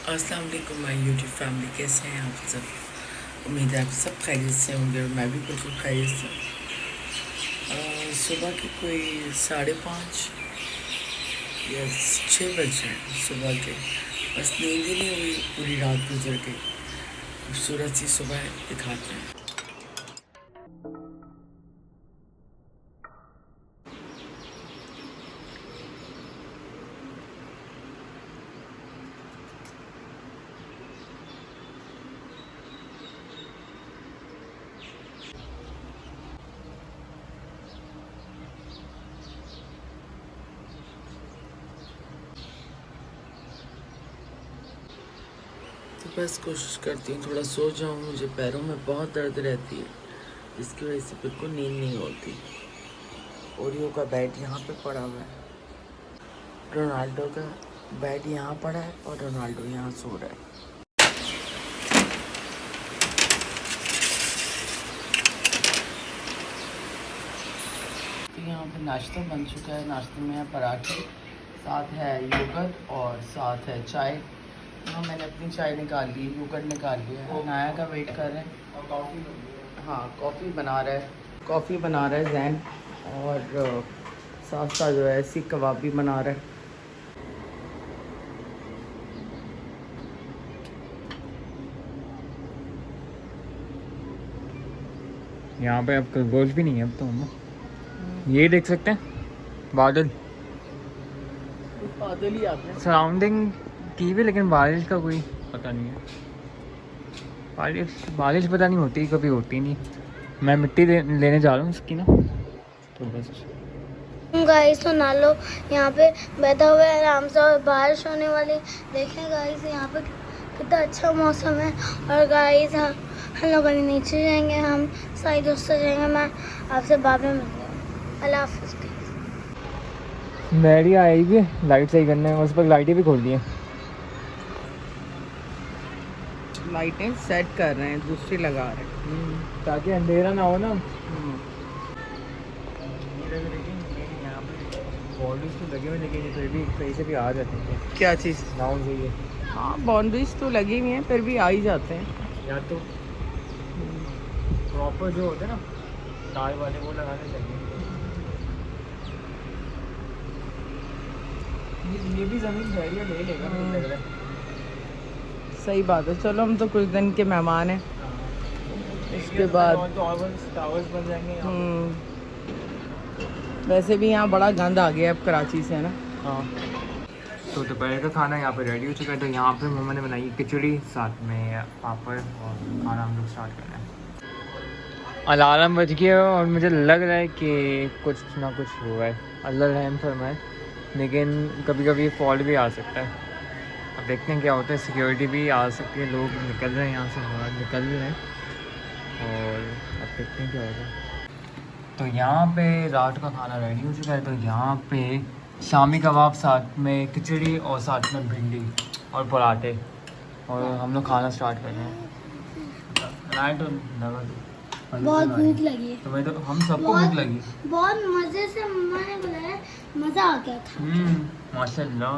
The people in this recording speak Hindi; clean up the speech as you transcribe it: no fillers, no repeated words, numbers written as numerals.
अस्सलाम वालेकुम माय यूट्यूब फैमिली, कैसे हैं आप सब। उम्मीद है आप सब खैरियत से होंगे और मैं भी बिल्कुल खैरियत से हूँ। सुबह के कोई 5:30 या 6 बज रहे हैं सुबह के। बस नींद ही नहीं हुई, पूरी रात गुजर गई। खूबसूरत सी सुबह दिखाते हैं। तो बस कोशिश करती हूँ थोड़ा सो जाऊँ। मुझे पैरों में बहुत दर्द रहती है, जिसकी वजह से बिल्कुल नींद नहीं होती। ओरियो का बैट यहाँ पे पड़ा हुआ है, रोनाल्डो का बैट यहाँ पड़ा है और रोनाल्डो यहाँ सो रहा है। तो यहाँ पे नाश्ता बन चुका है। नाश्ते में है पराठे, साथ है योगर्ट और साथ है चाय। हाँ, मैंने अपनी चाय निकाल ली, योगर्ट निकाल लिया है। नाया का वेट कर रहे हैं और कॉफ़ी। हाँ, कॉफ़ी बना रहा है जैन। और साथ साथ जो है सीख कबाब भी बना रहा है। यहाँ पे अब गोल भी नहीं है अब तो हम ये देख सकते हैं बादल ही आते हैं सराउंडिंग की भी, लेकिन बारिश का कोई पता नहीं है। बारिश पता नहीं होती, कभी होती नहीं। मैं मिट्टी लेने जा रहा हूँ इसकी ना, तो बस गाइस तो ना लो यहाँ पे बैठा हुआ है आराम से और बारिश होने वाली। देखें गाइस यहाँ पे कितना अच्छा मौसम है। और गाइस हम लोग अभी नीचे जाएंगे, हम सारे दोस्त जाएंगे। मैं आपसे बाद में मिलती हूँ। अल्लाह हाफिज़। मेरी आई भी लाइट सही करने में, उस पर लाइटें भी खोल दी हैं। लाइटें सेट कर रहे हैं, दूसरी लगा रहे हैं ताकि अंधेरा ना हो ना। बाउंड्रीज तो लगे हुए, लेकिन ये फिर भी कहीं से भी आ जाते हैं। क्या चीज़? गाँव से ये हाँ, बाउंड्रीज तो लगी हुई हैं, फिर भी आ ही जाते हैं। या तो प्रॉपर जो होते हैं ना तार वाले, वो लगाने चाहिए। ये भी ज़मीन एरिया ले लेगा मुझे लग रहा है। सही बात है। चलो, हम तो कुछ दिन के मेहमान हैं। इसके बाद टावर्स बन जाएंगे यहाँ पे। वैसे भी यहाँ बड़ा गंद आ गया अब कराची से, है ना। हाँ, तो दोपहर का खाना यहाँ पे रेडी हो चुका है। तो यहाँ पे मम्मा ने बनाई खिचड़ी, साथ में पापड़, और खाना हम लोग स्टार्ट कर रहे हैं। अलार्म बज गया और मुझे लग रहा है कि कुछ ना कुछ हुआ है। अल्लाह रहम फरमाए, लेकिन कभी कभी फॉल्ट भी आ सकता है। अब देखते हैं क्या होता है। सिक्योरिटी भी आ सकती है, लोग निकल रहे हैं यहाँ से, बाहर निकल रहे हैं, और अब देखते हैं क्या होता है। तो यहाँ पे रात का खाना रेडी हो चुका है। तो यहाँ पे शामी कबाब, साथ में खिचड़ी, और साथ में भिंडी और पराठे, और हम लोग खाना स्टार्ट कर रहे हैं। तो लगा बहुत भूख लगी तो मैं तो हम सबको भूख लगी। बहुत मज़े से मम्मा ने बुलाया, मज़ा आ गया था। माशाल्लाह।